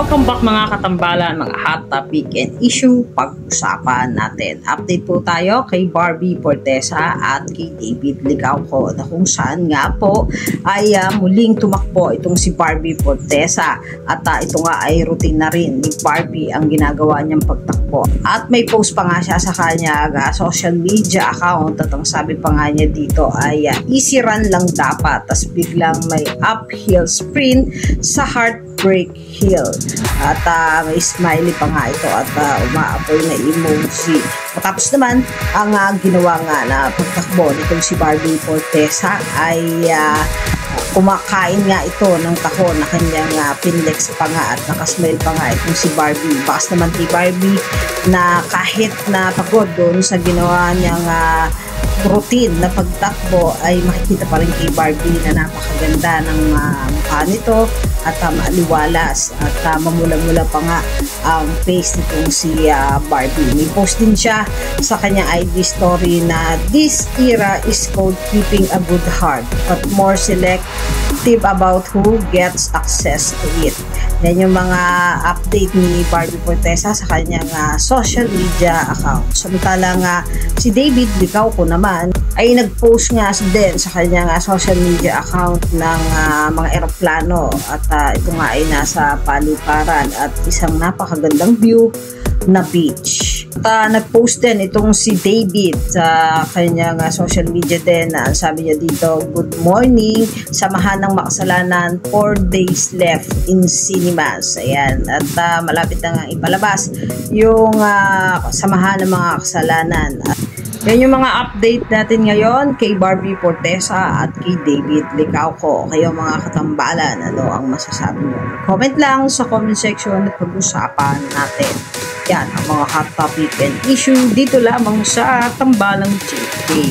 Welcome back mga katambalan, mga hot topic and issue pag-usapan natin. Update po tayo kay Barbie Fortesa at kay David Licauco na kung saan nga po ay muling tumakbo itong si Barbie Fortesa at ito nga ay routine na rin ni Barbie ang ginagawa niyang pagtakbo. At may post pa nga siya sa kanya social media account at ang sabi pa nga niya dito ay easy run lang dapat, tas biglang may uphill sprint sa Heartbreak Hill at may smiley pa nga ito at umaapoy na emoji. Matapos naman ang ginawa nga na pagtakbo nitong si Barbie Fortesa ay kumakain nga ito ng tahon na kanyang pinlex pa nga at nakasmile pa nga itong si Barbie. Bakas naman kay Barbie na kahit na pagod doon sa ginawa niyang routine na pagtakbo ay makikita pa rin kay Barbie na napakaganda ng mukha nito at maaliwalas at mamula-mula pa nga ang face nitong si Barbie. May post din siya sa kanyang IG story na this era is called keeping a good heart but more selective about who gets access to it. Yan yung mga update ni Barbie Fortesa sa kanyang social media account. Samantalang si David Licauco naman ay nag-post nga din sa kanyang social media account ng mga eroplano at ito nga ay nasa paliparan at isang napakagandang view na beach. At nag-post din itong si David sa kanyang social media din na sabi niya dito, good morning, samahan ng makasalanan, 4 days left in cinemas. Ayan, at malapit na nga ipalabas yung samahan ng mga kasalanan. Yan yung mga update natin ngayon kay Barbie Fortesa at kay David Licauco. Kayo mga katambalan, ano ang masasabi nyo? Comment lang sa comment section at pag-usapan natin. Yan ang mga hot topic and issue dito lamang sa Tambalang JK.